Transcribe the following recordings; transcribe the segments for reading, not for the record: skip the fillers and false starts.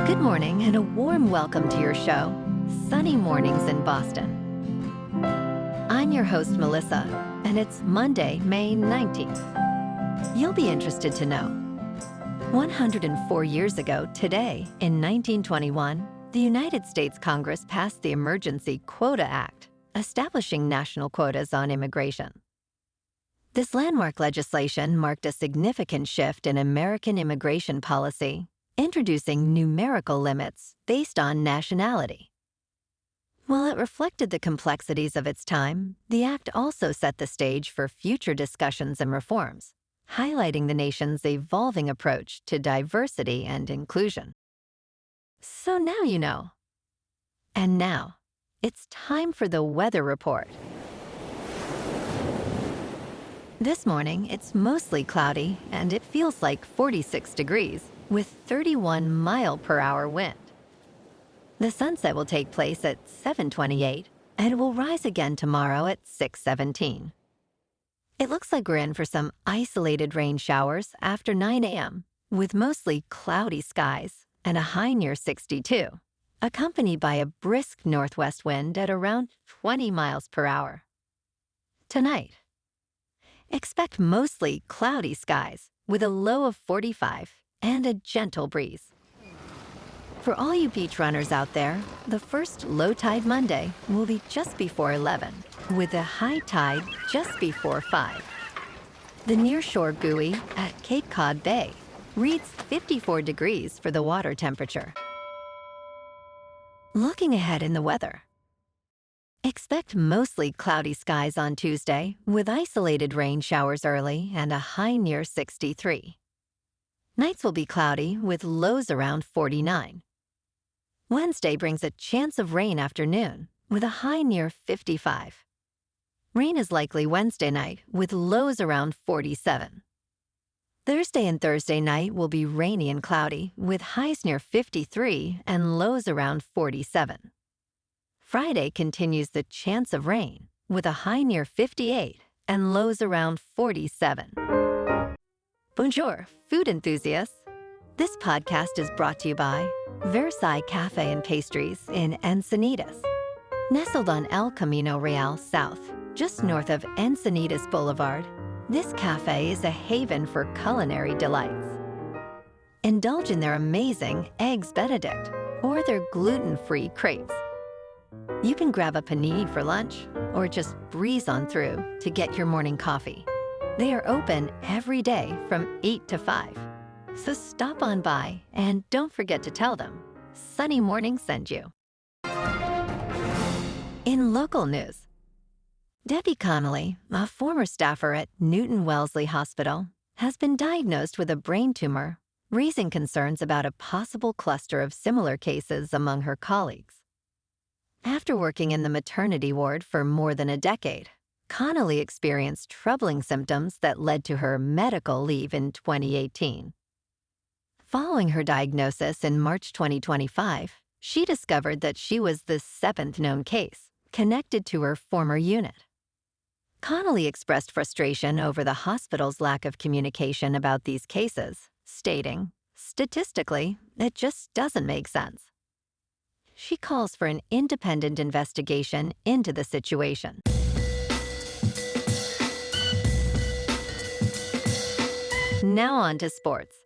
Good morning and a warm welcome to your show, Sunny Mornings in Boston. I'm your host, Melissa, and it's Monday, May 19th. You'll be interested to know. 104 years ago today, in 1921, the United States Congress passed the Emergency Quota Act, establishing national quotas on immigration. This landmark legislation marked a significant shift in American immigration policy, introducing numerical limits based on nationality. While it reflected the complexities of its time, the act also set the stage for future discussions and reforms, highlighting the nation's evolving approach to diversity and inclusion. So now you know. And now, it's time for the weather report. This morning, it's mostly cloudy, and it feels like 46 degrees, with 31 mile-per-hour wind. The sunset will take place at 7:28, and it will rise again tomorrow at 6:17. It looks like we're in for some isolated rain showers after 9 a.m., with mostly cloudy skies and a high near 62, accompanied by a brisk northwest wind at around 20 miles per hour. Tonight, expect mostly cloudy skies with a low of 45 and a gentle breeze. For all you beach runners out there, the first low tide Monday will be just before 11, with a high tide just before 5. The nearshore buoy at Cape Cod Bay reads 54 degrees for the water temperature. Looking ahead in the weather, expect mostly cloudy skies on Tuesday with isolated rain showers early and a high near 63. Nights will be cloudy with lows around 49. Wednesday brings a chance of rain afternoon with a high near 55. Rain is likely Wednesday night with lows around 47. Thursday and Thursday night will be rainy and cloudy with highs near 53 and lows around 47. Friday continues the chance of rain with a high near 58 and lows around 47. Bonjour, food enthusiasts. This podcast is brought to you by Versailles Cafe and Pastries in Encinitas. Nestled on El Camino Real South, just north of Encinitas Boulevard, this cafe is a haven for culinary delights. Indulge in their amazing Eggs Benedict or their gluten-free crepes. You can grab a panini for lunch or just breeze on through to get your morning coffee. They are open every day from 8 to 5. So stop on by and don't forget to tell them Sunny Morning sent you. In local news, Debbie Connolly, a former staffer at Newton-Wellesley Hospital, has been diagnosed with a brain tumor, raising concerns about a possible cluster of similar cases among her colleagues. After working in the maternity ward for more than a decade, Connolly experienced troubling symptoms that led to her medical leave in 2018. Following her diagnosis in March 2025, she discovered that she was the 7th known case connected to her former unit. Connolly expressed frustration over the hospital's lack of communication about these cases, stating, "Statistically, it just doesn't make sense." She calls for an independent investigation into the situation. Now on to sports.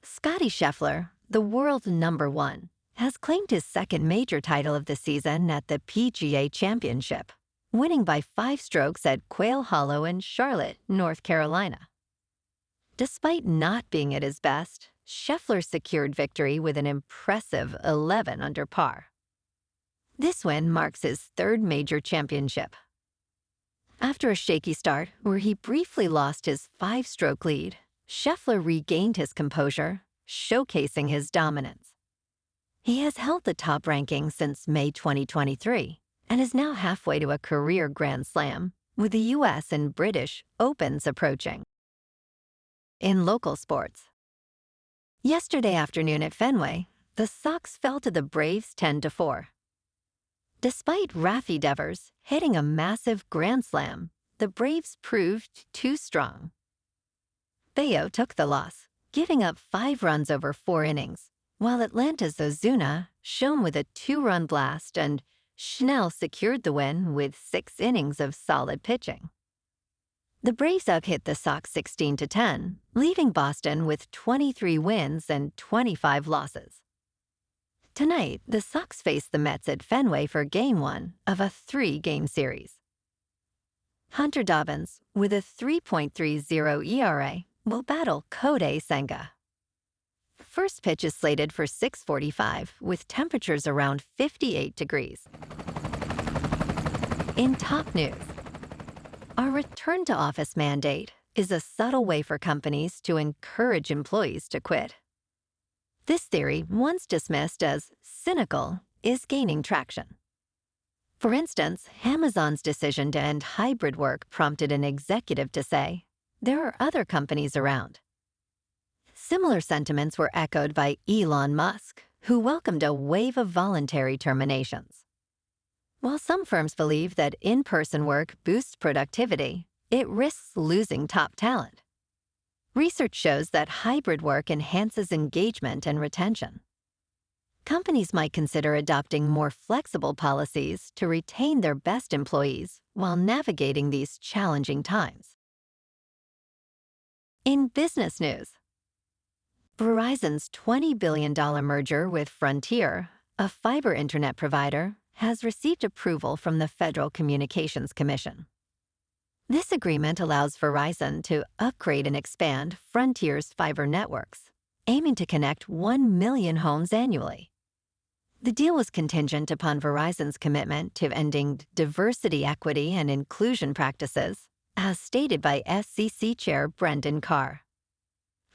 Scottie Scheffler, the world number 1, has claimed his second major title of the season at the PGA Championship, winning by 5 strokes at Quail Hollow in Charlotte, North Carolina. Despite not being at his best, Scheffler secured victory with an impressive 11 under par. This win marks his 3rd major championship. After a shaky start where he briefly lost his 5-stroke lead, Scheffler regained his composure, showcasing his dominance. He has held the top ranking since May 2023 and is now halfway to a career Grand Slam, with the U.S. and British Opens approaching. In local sports, yesterday afternoon at Fenway, the Sox fell to the Braves 10-4. Despite Raffy Devers hitting a massive grand slam, the Braves proved too strong. Bayo took the loss, giving up 5 runs over 4 innings, while Atlanta's Ozuna shone with a 2-run blast and Schnell secured the win with 6 innings of solid pitching. The Braves outhit the Sox 16-10, leaving Boston with 23 wins and 25 losses. Tonight, the Sox face the Mets at Fenway for Game 1 of a 3-game series. Hunter Dobbins, with a 3.30 ERA, will battle Kodai Senga. First pitch is slated for 6:45, with temperatures around 58 degrees. In top news, our return-to-office mandate is a subtle way for companies to encourage employees to quit. This theory, once dismissed as cynical, is gaining traction. For instance, Amazon's decision to end hybrid work prompted an executive to say, "There are other companies around." Similar sentiments were echoed by Elon Musk, who welcomed a wave of voluntary terminations. While some firms believe that in-person work boosts productivity, it risks losing top talent. Research shows that hybrid work enhances engagement and retention. Companies might consider adopting more flexible policies to retain their best employees while navigating these challenging times. In business news, Verizon's $20 billion merger with Frontier, a fiber internet provider, has received approval from the Federal Communications Commission. This agreement allows Verizon to upgrade and expand Frontier's fiber networks, aiming to connect 1 million homes annually. The deal was contingent upon Verizon's commitment to ending diversity, equity, and inclusion practices, as stated by SEC Chair Brendan Carr.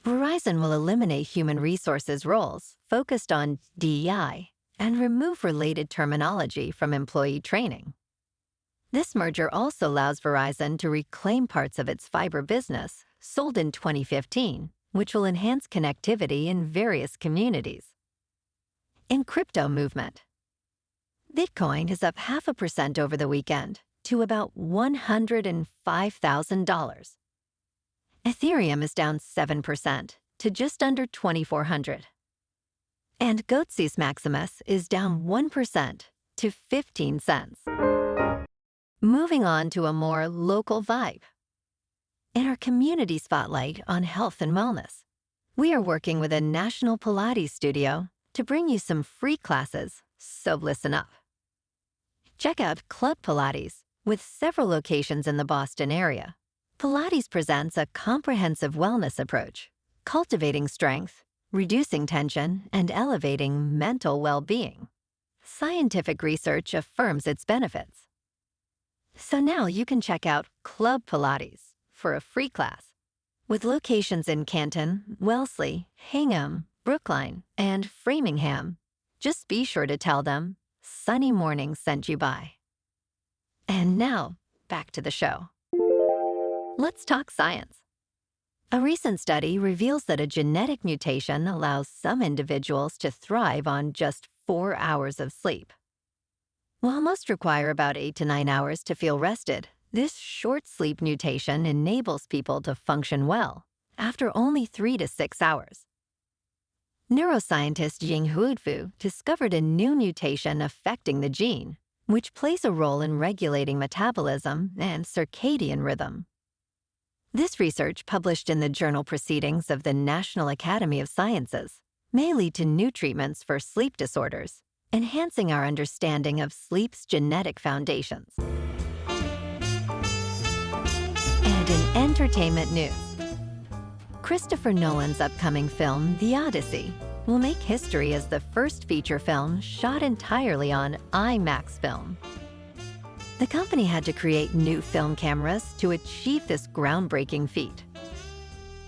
Verizon will eliminate human resources roles focused on DEI and remove related terminology from employee training. This merger also allows Verizon to reclaim parts of its fiber business, sold in 2015, which will enhance connectivity in various communities. In crypto movement, Bitcoin is up 0.5% over the weekend to about $105,000. Ethereum is down 7% to just under 2,400. And Goatsis Maximus is down 1% to 15 cents. Moving on to a more local vibe. In our community spotlight on health and wellness, we are working with a national Pilates studio to bring you some free classes, so listen up. Check out Club Pilates, with several locations in the Boston area. Pilates presents a comprehensive wellness approach, cultivating strength, reducing tension, and elevating mental well-being. Scientific research affirms its benefits. So now you can check out Club Pilates for a free class. With locations in Canton, Wellesley, Hingham, Brookline, and Framingham, just be sure to tell them Sunny Morning sent you by. And now, back to the show. Let's talk science. A recent study reveals that a genetic mutation allows some individuals to thrive on just 4 hours of sleep. While most require about 8 to 9 hours to feel rested, this short sleep mutation enables people to function well after only 3 to 6 hours. Neuroscientist Ying Huifu discovered a new mutation affecting the gene, which plays a role in regulating metabolism and circadian rhythm. This research, published in the journal Proceedings of the National Academy of Sciences, may lead to new treatments for sleep disorders, enhancing our understanding of sleep's genetic foundations. And in entertainment news, Christopher Nolan's upcoming film, The Odyssey, will make history as the first feature film shot entirely on IMAX film. The company had to create new film cameras to achieve this groundbreaking feat.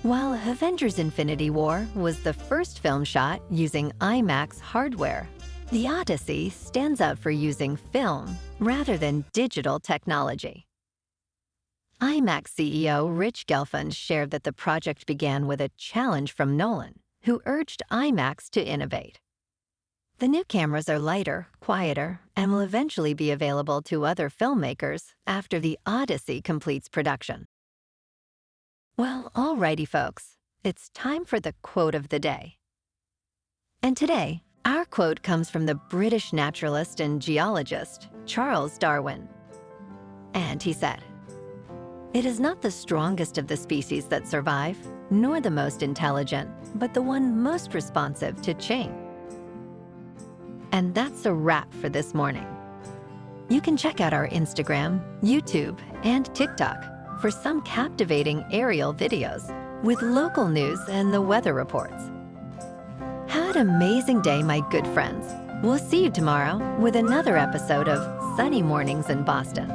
While Avengers: Infinity War was the first film shot using IMAX hardware, The Odyssey stands out for using film rather than digital technology. IMAX CEO Rich Gelfand shared that the project began with a challenge from Nolan, who urged IMAX to innovate. The new cameras are lighter, quieter, and will eventually be available to other filmmakers after The Odyssey completes production. Well, alrighty folks, it's time for the quote of the day. And today, our quote comes from the British naturalist and geologist, Charles Darwin. And he said, "It is not the strongest of the species that survive, nor the most intelligent, but the one most responsive to change." And that's a wrap for this morning. You can check out our Instagram, YouTube, and TikTok for some captivating aerial videos with local news and the weather reports. Have an amazing day, my good friends. We'll see you tomorrow with another episode of Sunny Mornings in Boston.